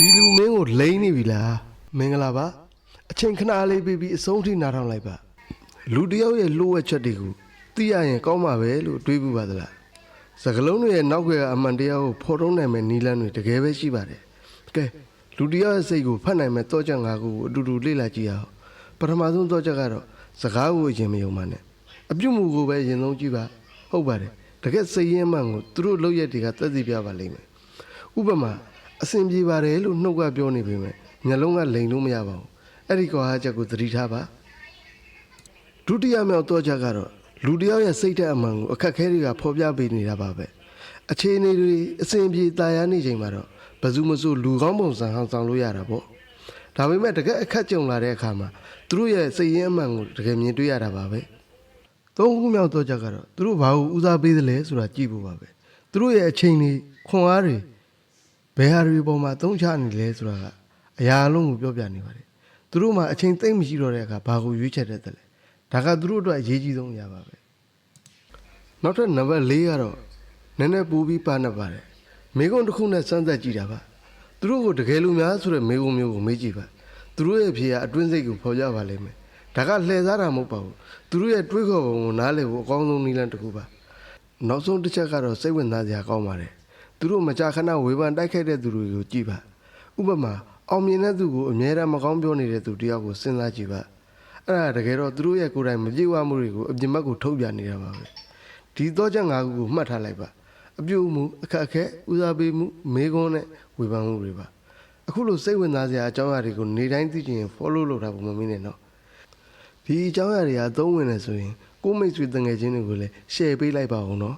ဒီလူမင်းကိုလိမ့်နေပြီလားမင်္ဂလာပါအချိန်ခဏလေးပြီးအဆုံးထိနားထောင်လိုက်ပါလူတယောက်ရဲ့လိုအပ်ချက်တွေကိုသိရရင်ကောင်းမှာပဲလို့တွေးဘူးပါသလားစကလုံးတွေရဲ့နောက်ွယ်ကအမှန်တရားကိုဖော်ထုတ်နိုင်မဲ့နည်းလမ်းတွေတကယ်ပဲရှိပါတယ်ကဲလူတယောက်ရဲ့စိတ်ကိုဖတ်နိုင်မဲ့တောချက်၅ခုကိုအတူတူလေ့လာကြည့်အောင်ပထမဆုံးတောချက်ကတော့စကားကိုအရင်မယုံပါနဲ့အပြုမှုကိုပဲအရင်ဆုံးကြည့်ပါဟုတ်ပါတယ်တကယ်စိတ်ရင်းမှန်ကိုသူတို့လုပ်ရက်တွေကသက်သေပြပါလိမ့်မယ်ဥပမာအစဉ်ပြေပါတယ်လို့နှုတ်ကပြောနေပေမဲ့မျက်လုံးကလိန်လို့မရပါဘူးအဲ့ဒီကွာချက်ကိုသတိထားပါဒုတိယမြောက်တော့ချက်ကတော့လူတယောက်ရဲ့စိတ်ဓာတ်အမှန်ကိုအခက်ခဲတွေကဖော်ပြပေးနေတာပါပဲအခြေအနေတွေအစဉ်ပြေတာယာနေချိန်မှာတော့ဘယ်သူမှဆိုလူကောင်းပုံစံဟောင်းဆောင်လို့ရတာပေါ့ဒါပေမဲ့တကယ်အခက်ကြုံလာတဲ့အခါမှာသူတို့ရဲ့စိတ်ရင်းအမှန်ကိုတကယ်မြင်တွေ့ရတာပါပဲသုံးခုမြောက်တော့ချက်ကတော့သူတို့ဘာကိုဦးစားပေးသလဲဆိုတာကြည့်ဖို့ပါပဲသူတို့ရဲ့အချိန်တွေခွန်အားတွေဘယ်ဟာတွေပေါ်မှာသုံးချနေလဲဆိုတာကအရာအလုံးကိုပြောပြနေပါတယ်သူတို့မှာအချိန်သိမ့်မရှိတော့တဲ့အခါဘာကိုရွေးချယ်တတ်တယ်လဲဒါကသူတို့အတွက်အရေးကြီးဆုံးအရာပါပဲနောက်ထပ်နံပါတ်၄ကတော့နည်းနည်းပိုပြီးပါနေပါတယ်မိကုံတစ်ခုနဲ့စမ်းသပ်ကြည့်တာပါသူတို့ကိုတကယ်လို့များဆိုတဲ့မိကုံမျိုးကိုမေးကြည့်ပါသူတို့ရဲ့ဖြေကအတွင်းစိတ်ကိုဖော်ပြပါလိမ့်မယ်ဒါကလှည့်စားတာမဟုတ်ပါဘူးသူတို့ရဲ့တွေးခေါ်ပုံကိုနားလည်ဖို့အကောင်းဆုံးနည်းလမ်းတစ်ခုပါနောက်ဆုံးတစ်ချက်ကတော့စိတ်ဝင်စားစရာကောင်းပါတယ်သူတို့မကြာခဏဝေဖန်တိုက်ခိုက်တဲ့သူတွေကိုကြည့်ပါဥပမာအောင်မြင်တဲ့သူကိုအမြဲတမ်းမကောင်းပြောနေတဲ့သူတယောက်ကိုစဉ်းစားကြည့်ပါအဲ့ဒါတကယ်တော့သူတို့ရဲ့ကိုယ်တိုင်မပြေဝမှုတွေကိုအပြင်ဘက်ကိုထုတ်ပြနေတာပါပဲဒီတော့ချက်၅ခုကိုမှတ်ထားလိုက်ပါအပြုမှုအခက်အခဲဦးစားပေးမှုမေးခွန်းနဲ့ဝေဖန်မှုတွေပါအခုလိုစိတ်ဝင်စားစရာအကြောင်းအရာတွေကိုနေတိုင်းသိချင်ရင် follow လုပ်တာပုံမမင်းနဲ့နော်ဒီအကြောင်းအရာတွေကအသုံးဝင်နေဆိုရင်ကိုမိတ်ဆွေတငယ်ချင်းတွေကိုလည်း share ပေးလိုက်ပါဦးနော်